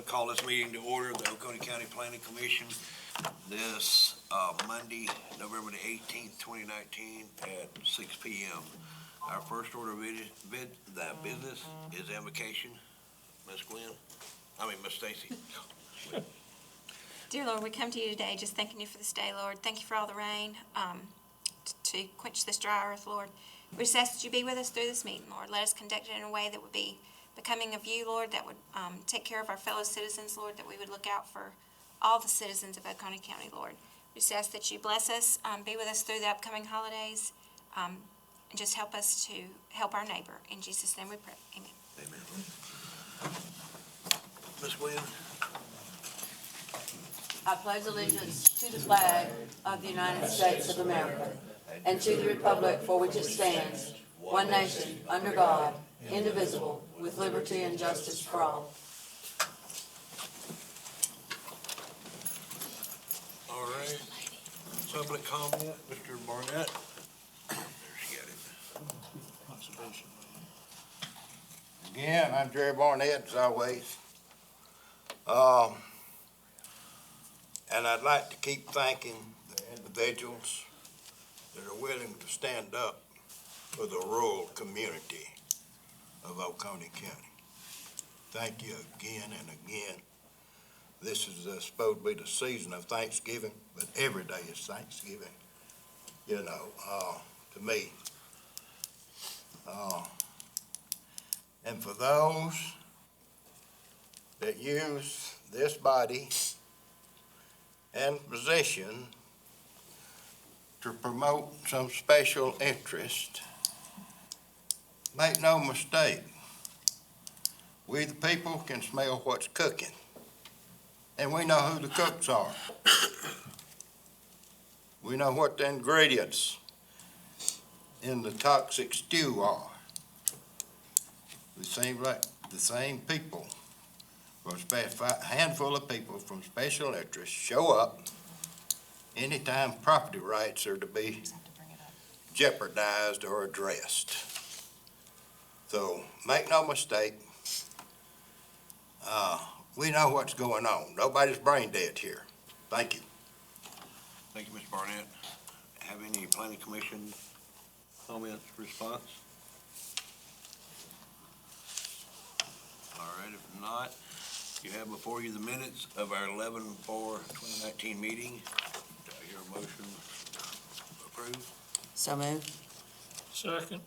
call this meeting to order, the Oconee County Planning Commission, this Monday, November the 18th, 2019 at 6 p.m. Our first order of business is invocation. Ms. Miss Stacy. Dear Lord, we come to you today just thanking you for this day, Lord. Thank you for all the rain to quench this dry earth, Lord. We just ask that you be with us through this meeting, Lord. Let us conduct it in a way that would be becoming of you, Lord, that would take care of our fellow citizens, Lord, that we would look out for all the citizens of Oconee County, Lord. We just ask that you bless us, be with us through the upcoming holidays, and just help us to help our neighbor. In Jesus' name we pray. Amen. Amen. Ms. Williams. I pledge allegiance to the flag of the United States of America and to the republic for which it stands, one nation, under God, indivisible, with liberty and justice for all. All right. Public comment, Mr. Barnett. There she got it. Again, I'm Jerry Barnett, as always. And I'd like to keep thanking the individuals that are willing to stand up for the rural community of Oconee County. Thank you again and again. This is supposed to be the season of Thanksgiving, but every day is Thanksgiving, you know, to me. And for those that use this body and position to promote some special interest, make no mistake, we the people can smell what's cooking, and we know who the cooks are. We know what the ingredients in the toxic stew are. It seems like the same people, a handful of people from special interests show up anytime property rights are to be jeopardized or addressed. So make no mistake, we know what's going on. Nobody's brain dead here. Thank you. Thank you, Mr. Barnett. Have any planning commission comments, response? All right, if not, you have before you the minutes of our 11/4/2019 meeting. Do I hear a motion approved? So moved. Second.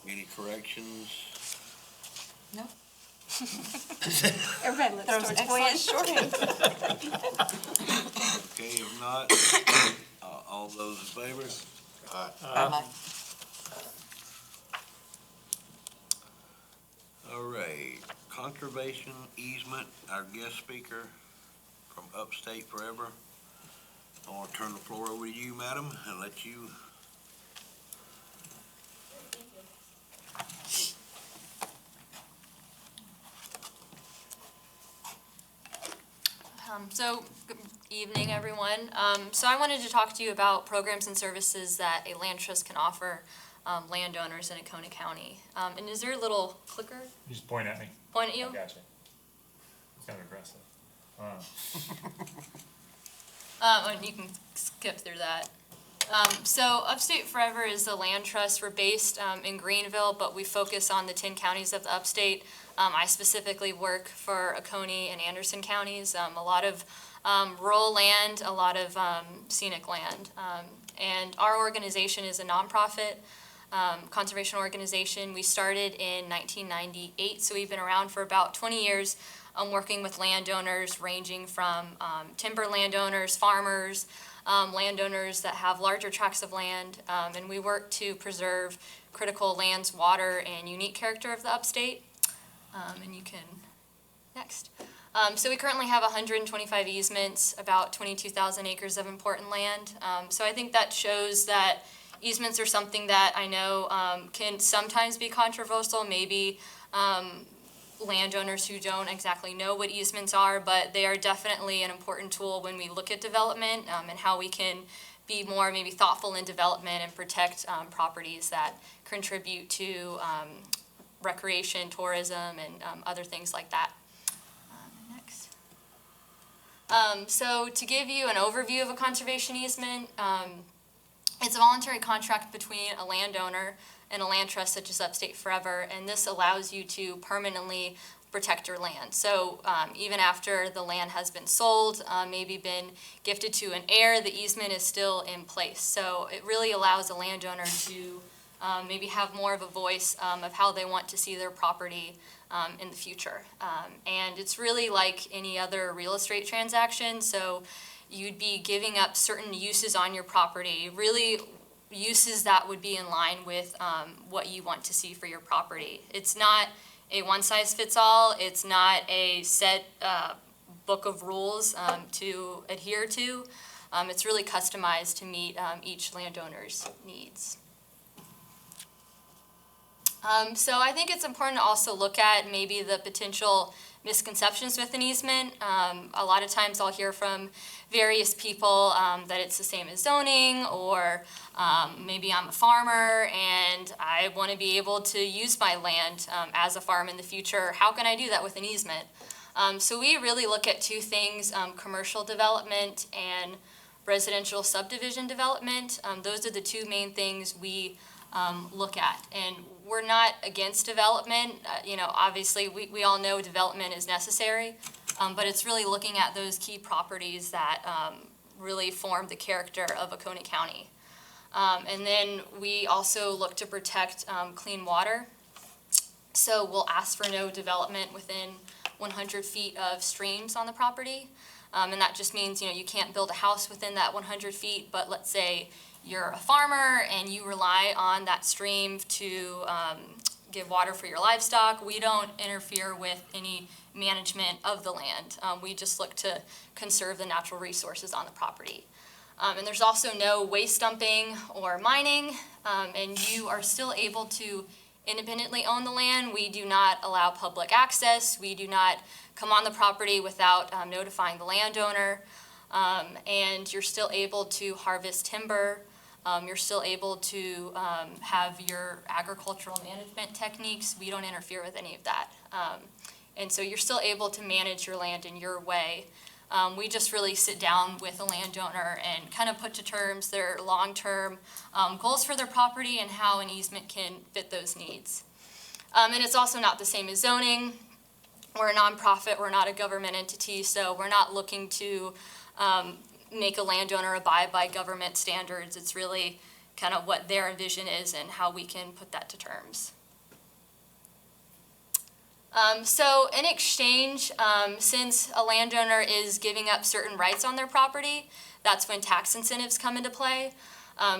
Any corrections? No. Everybody looks towards excellent shorthand. Okay, if not, all those in favor? Aye. All right, conservation easement, our guest speaker from Upstate Forever. I want to turn the floor over to you, madam, and let you. Good evening, everyone. So I wanted to talk to you about programs and services that a land trust can offer landowners in Oconee County. And is there a little clicker? You just point at me. Point at you? I gotcha. It's kind of aggressive. And you can skip through that. So Upstate Forever is a land trust. We're based in Greenville, but we focus on the 10 counties of the upstate. I specifically work for Oconee and Anderson counties, a lot of rural land, a lot of scenic land. And our organization is a nonprofit conservation organization. We started in 1998, so we've been around for about 20 years, working with landowners ranging from timber landowners, farmers, landowners that have larger tracts of land, and we work to preserve critical lands, water, and unique character of the upstate. And you can, next. So we currently have 125 easements, about 22,000 acres of important land. So I think that shows that easements are something that I know can sometimes be controversial, maybe landowners who don't exactly know what easements are, but they are definitely an important tool when we look at development and how we can be more maybe thoughtful in development and protect properties that contribute to recreation, tourism, and other things like that. So to give you an overview of a conservation easement, it's a voluntary contract between a landowner and a land trust such as Upstate Forever, and this allows you to permanently protect your land. So even after the land has been sold, maybe been gifted to an heir, the easement is still in place. So it really allows a landowner to maybe have more of a voice of how they want to see their property in the future. And it's really like any other real estate transaction. So you'd be giving up certain uses on your property, really uses that would be in line with what you want to see for your property. It's not a one-size-fits-all. It's not a set book of rules to adhere to. It's really customized to meet each landowner's needs. So I think it's important to also look at maybe the potential misconceptions with an easement. A lot of times I'll hear from various people that it's the same as zoning, or maybe I'm a farmer and I want to be able to use my land as a farm in the future. How can I do that with an easement? So we really look at two things, commercial development and residential subdivision development. Those are the two main things we look at. And we're not against development. Obviously we all know development is necessary, but it's really looking at those key properties that really form the character of Oconee County. And then we also look to protect clean water. So we'll ask for no development within 100 feet of streams on the property. And that just means, you can't build a house within that 100 feet, but let's say you're a farmer and you rely on that stream to give water for your livestock. We don't interfere with any management of the land. We just look to conserve the natural resources on the property. And there's also no waste dumping or mining, and you are still able to independently own the land. We do not allow public access. We do not come on the property without notifying the landowner. And you're still able to harvest timber. You're still able to have your agricultural management techniques. We don't interfere with any of that. And so you're still able to manage your land in your way. We just really sit down with a landowner and kind of put to terms their long-term goals for their property and how an easement can fit those needs. And it's also not the same as zoning. We're a nonprofit, we're not a government entity, so we're not looking to make a landowner abide by government standards. It's really kind of what their vision is and how we can put that to terms. So in exchange, since a landowner is giving up certain rights on their property, that's when tax incentives come into play.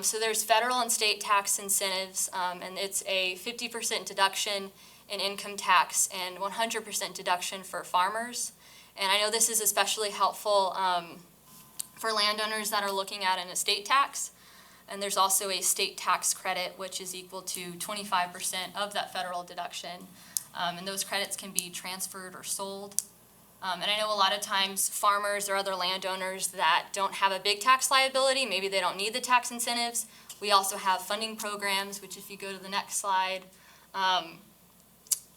So there's federal and state tax incentives, and it's a 50% deduction in income tax and 100% deduction for farmers. And I know this is especially helpful for landowners that are looking at an estate tax. And there's also a state tax credit, which is equal to 25% of that federal deduction. And those credits can be transferred or sold. And I know a lot of times farmers or other landowners that don't have a big tax liability, maybe they don't need the tax incentives. We also have funding programs, which if you go to the next slide,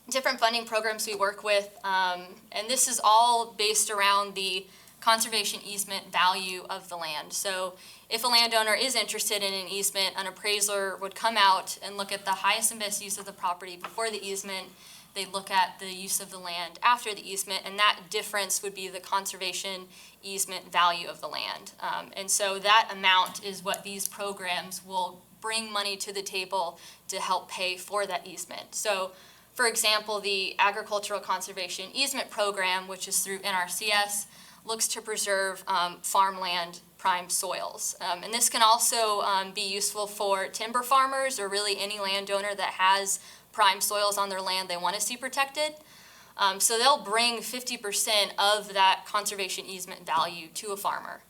different funding programs we work with. And this is all based around the conservation easement value of the land. So if a landowner is interested in an easement, an appraiser would come out and look at the highest and best use of the property before the easement. They look at the use of the land after the easement, and that difference would be the conservation easement value of the land. And so that amount is what these programs will bring money to the table to help pay for that easement. So, for example, the Agricultural Conservation Easement Program, which is through NRCS, looks to preserve farmland prime soils. And this can also be useful for timber farmers or really any landowner that has prime soils on their land they want to see protected. So they'll bring 50% of that conservation easement value to a farmer.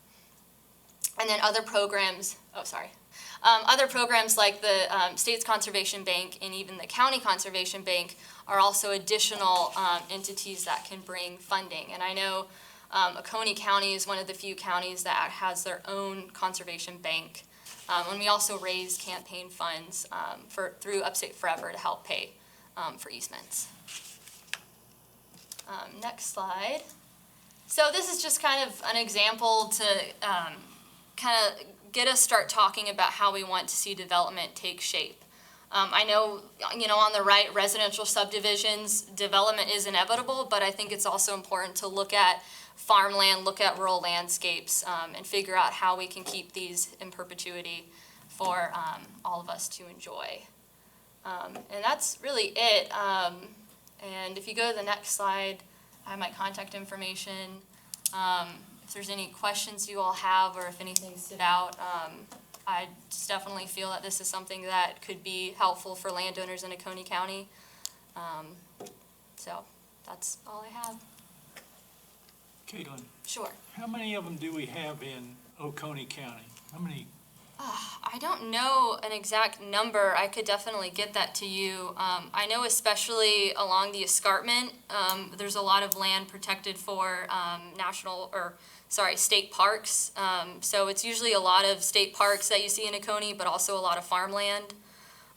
And then other programs, other programs like the State's Conservation Bank and even the County Conservation Bank are also additional entities that can bring funding. And I know Oconee County is one of the few counties that has their own conservation bank. And we also raise campaign funds through Upstate Forever to help pay for easements. Next slide. So this is just kind of an example to kind of get us start talking about how we want to see development take shape. I know, on the right, residential subdivisions, development is inevitable, but I think it's also important to look at farmland, look at rural landscapes, and figure out how we can keep these in perpetuity for all of us to enjoy. And that's really it. And if you go to the next slide, I have my contact information. If there's any questions you all have or if anything stood out, I just definitely feel that this is something that could be helpful for landowners in Oconee County. So that's all I have. Caitlin, Sure. how many of them do we have in Oconee County? How many? I don't know an exact number. I could definitely get that to you. I know especially along the escarpment, there's a lot of land protected for state parks. So it's usually a lot of state parks that you see in Oconee, but also a lot of farmland.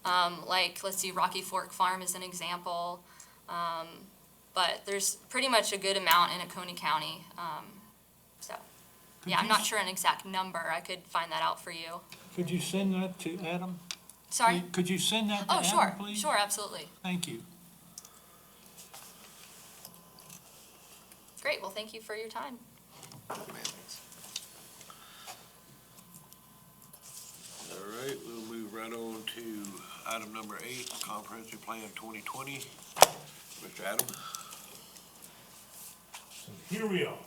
Like, let's see, Rocky Fork Farm is an example. But there's pretty much a good amount in Oconee County. Yeah, I'm not sure an exact number. I could find that out for you. Could you send that to Adam? Sorry? Could you send that to Oh, Adam, sure, please? sure, absolutely. Thank you. Great, well, thank you for your time. All right, we'll move right on to item number 8, Comprehensive Plan 2020. Mr. Adam? So here we are.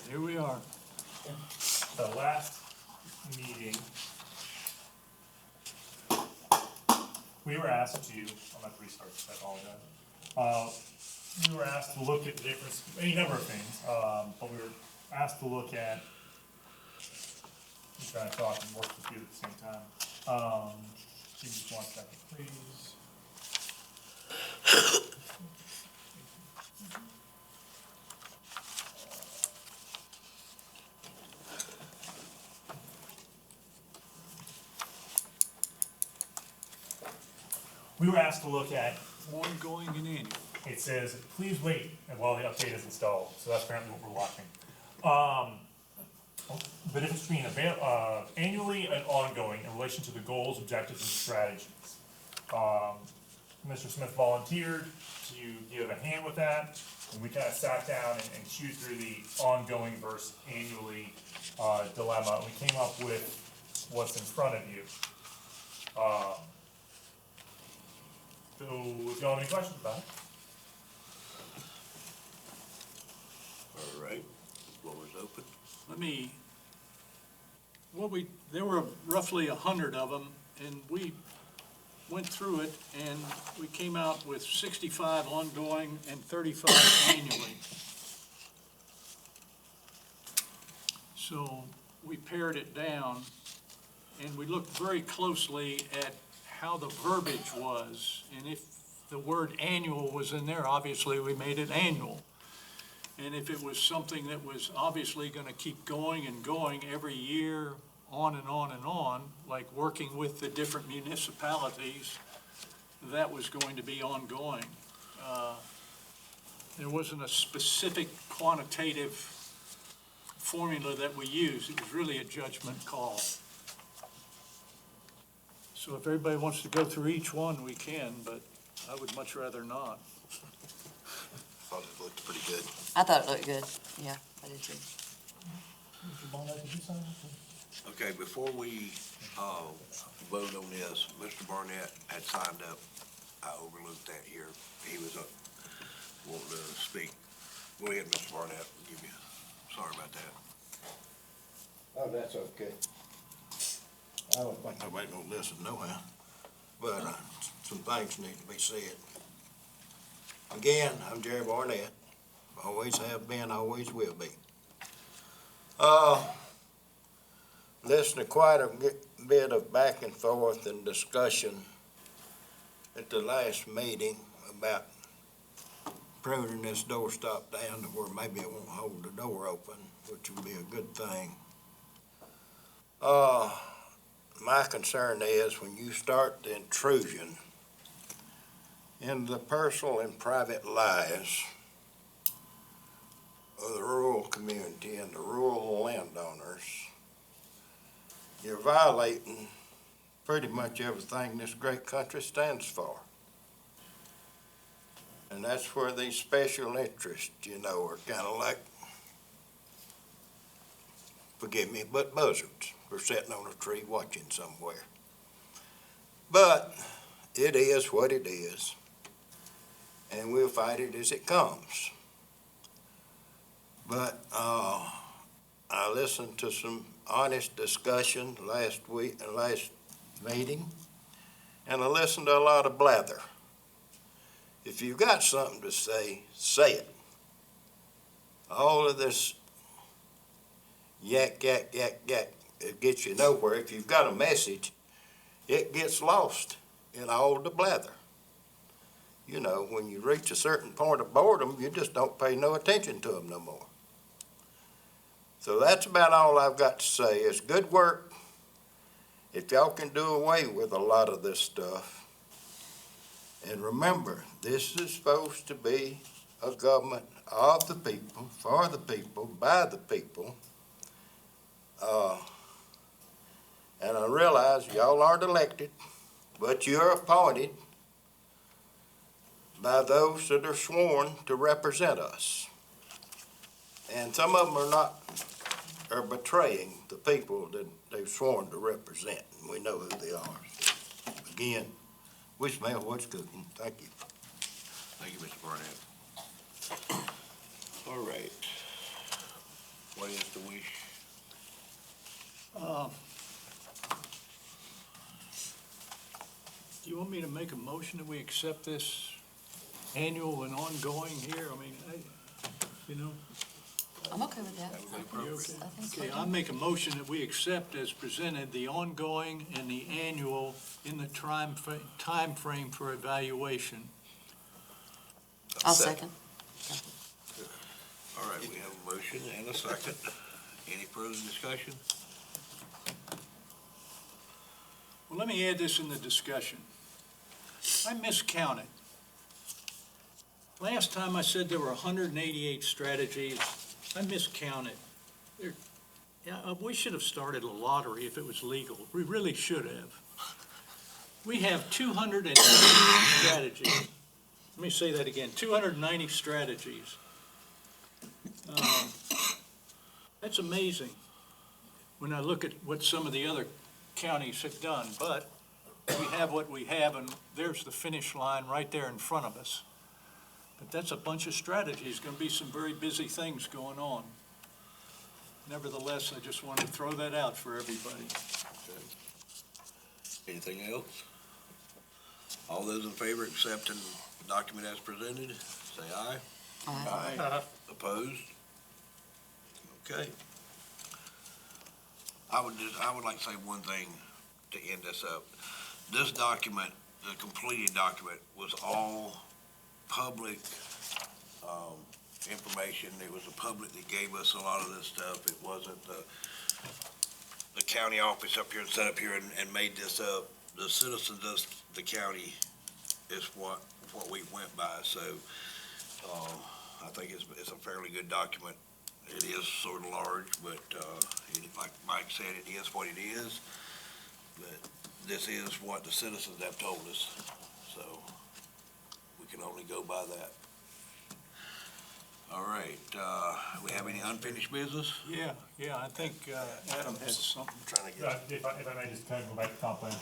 Here we are. The last meeting, we were asked to, I'm not restart, I apologize. We were asked to look at the difference, any number of things, but we were asked to look at, I'm trying to talk and work with you at the same time. Give me just 1 second, please. We were asked to look at, Ongoing and annual. it says, please wait while the update is installed, so that's apparently what we're watching. The difference between annually and ongoing in relation to the goals, objectives, and strategies. Mr. Smith volunteered to give a hand with that, and we kind of sat down and chewed through the ongoing versus annually dilemma, and we came up with what's in front of you. So if y'all have any questions about it? All right, floor is open. There were roughly 100 of them, and we went through it, and we came out with 65 ongoing and 35 annually. So we pared it down, and we looked very closely at how the verbiage was, and if the word annual was in there, obviously we made it annual. And if it was something that was obviously gonna keep going and going every year, on and on and on, like working with the different municipalities, that was going to be ongoing. There wasn't a specific quantitative formula that we used, it was really a judgment call. So if everybody wants to go through each one, we can, but I would much rather not. Thought it looked pretty good. I thought it looked good. Yeah, I did too. Mr. Barnett, did you sign up? Okay, before we vote on this, Mr. Barnett had signed up. I overlooked that here. He was wanting to speak. Go ahead, Mr. Barnett. Sorry about that. Oh, that's okay. I don't think nobody gonna listen nohow, but some things need to be said. Again, I'm Jerry Barnett, always have been, always will be. Listened to quite a bit of back and forth and discussion at the last meeting about pruning this doorstop down to where maybe it won't hold the door open, which would be a good thing. My concern is when you start the intrusion into the personal and private lives of the rural community and the rural landowners, you're violating pretty much everything this great country stands for. And that's where these special interests, are kind of like, forgive me, but buzzards. We're sitting on a tree watching somewhere. But it is what it is, and we'll fight it as it comes. But I listened to some honest discussion last meeting, and I listened to a lot of blather. If you've got something to say, say it. All of this yak, yak, yak, yak, it gets you nowhere. If you've got a message, it gets lost in all the blather. When you reach a certain point of boredom, you just don't pay no attention to them no more. So that's about all I've got to say. It's good work. If y'all can do away with a lot of this stuff, and remember, this is supposed to be a government of the people, for the people, by the people. And I realize y'all aren't elected, but you're appointed by those that are sworn to represent us. And some of them are betraying the people that they've sworn to represent, and we know who they are. Again, we smell what's cooking. Thank you. Thank you, Mr. Barnett. All right. What is the wish? Do you want me to make a motion that we accept this annual and ongoing here? I mean, I'm okay with that. That would be appropriate. I think so. Okay, I make a motion that we accept as presented the ongoing and the annual in the time frame for evaluation. I'll second. All right, we have a motion and a second. Any further discussion? Well, let me add this in the discussion. I miscounted. Last time I said there were 188 strategies. I miscounted. We should have started a lottery if it was legal. We really should have. We have 290 strategies. Let me say that again, 290 strategies. That's amazing when I look at what some of the other counties have done, but we have what we have, and there's the finish line right there in front of us. But that's a bunch of strategies, going to be some very busy things going on. Nevertheless, I just wanted to throw that out for everybody. Anything else? All those in favor of accepting the document as presented, say aye. Aye. Opposed? Okay. I would like to say one thing to end this up. This document, the completed document, was all public, information. It was the public that gave us a lot of this stuff. It wasn't the county office up here and set up here and made this up. The citizens of the county is what we went by, so, I think it's a fairly good document. It is sort of large, but, like Mike said, it is what it is. But this is what the citizens have told us, so we can only go by that. All right, we have any unfinished business? Yeah, I think Adam had something. Trying to get, If I may just kind of go back to comp plan.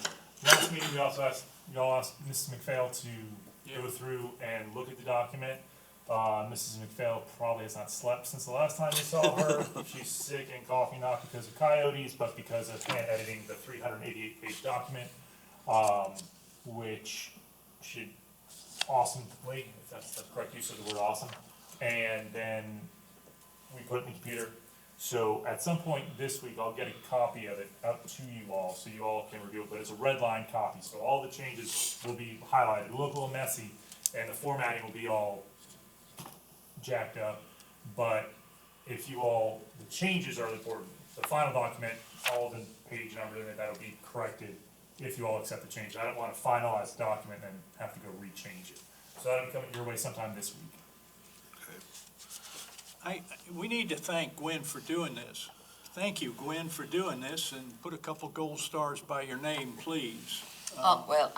Last meeting, y'all asked Mrs. McPhail to go through and look at the document. Mrs. McPhail probably has not slept since the last time we saw her. She's sick and coughing, not because of coyotes, but because of hand editing the 388-page document, which should awesomely, if that's the correct use of the word awesome, and then we put it in the computer. So at some point this week, I'll get a copy of it up to you all, so you all can review it, but it's a red line copy, so all the changes will be highlighted. It'll look a little messy, and the formatting will be all jacked up, but if you all, the changes are important. The final document, all the page numbers in it, that'll be corrected if you all accept the change. I don't want to finalize the document and have to go rechange it. So that'll be coming your way sometime this week. we need to thank Gwen for doing this. Thank you, Gwen, for doing this, and put a couple gold stars by your name, please. Well,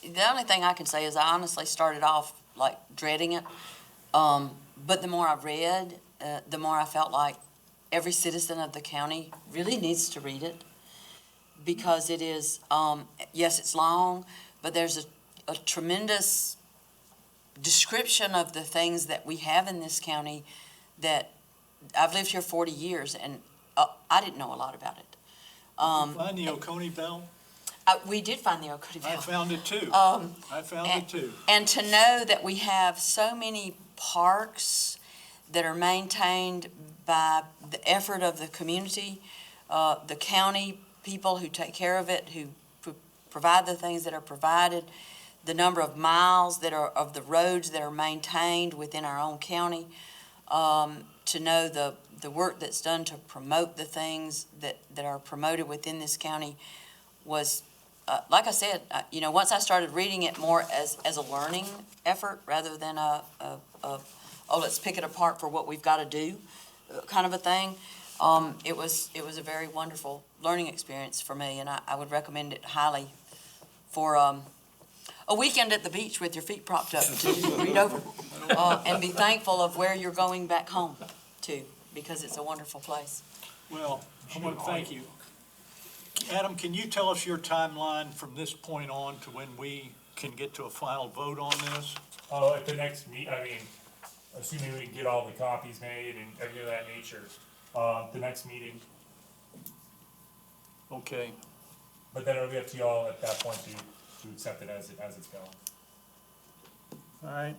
the only thing I can say is I honestly started off like dreading it. But the more I read, the more I felt like every citizen of the county really needs to read it. Because it is, yes, it's long, but there's a tremendous description of the things that we have in this county that I've lived here 40 years and I didn't know a lot about it. Find the Oconee Bell? We did find the Oconee I Bell. found it too. I found it too. And to know that we have so many parks that are maintained by the effort of the community, the county people who take care of it, who provide the things that are provided, the number of miles that are, of the roads that are maintained within our own county, to know the work that's done to promote the things that are promoted within this county was, like I said, once I started reading it more as a learning effort rather than oh, let's pick it apart for what we've got to do kind of a thing, it was a very wonderful learning experience for me, and I would recommend it highly for a weekend at the beach with your feet propped up to read over and be thankful of where you're going back home to, because it's a wonderful place. Well, I want to thank you. Adam, can you tell us your timeline from this point on to when we can get to a final vote on this? At the next assuming we can get all the copies made and everything of that nature, the next meeting, Okay. but then it'll be up to y'all at that point to accept it as it's going. All right.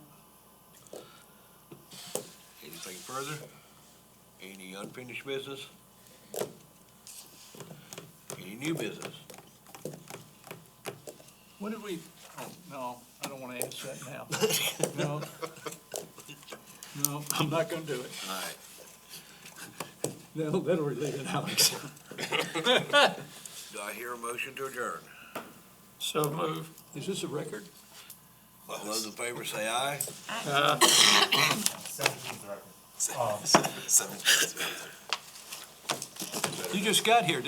Anything further? Any unfinished business? Any new business? What did we, oh, no, I don't want to answer that now. No, I'm not going to do it. All right. That'll relate it, Alex. Do I hear a motion to adjourn? So move. Is this a record? All those in favor say aye. 17th record. You just got here,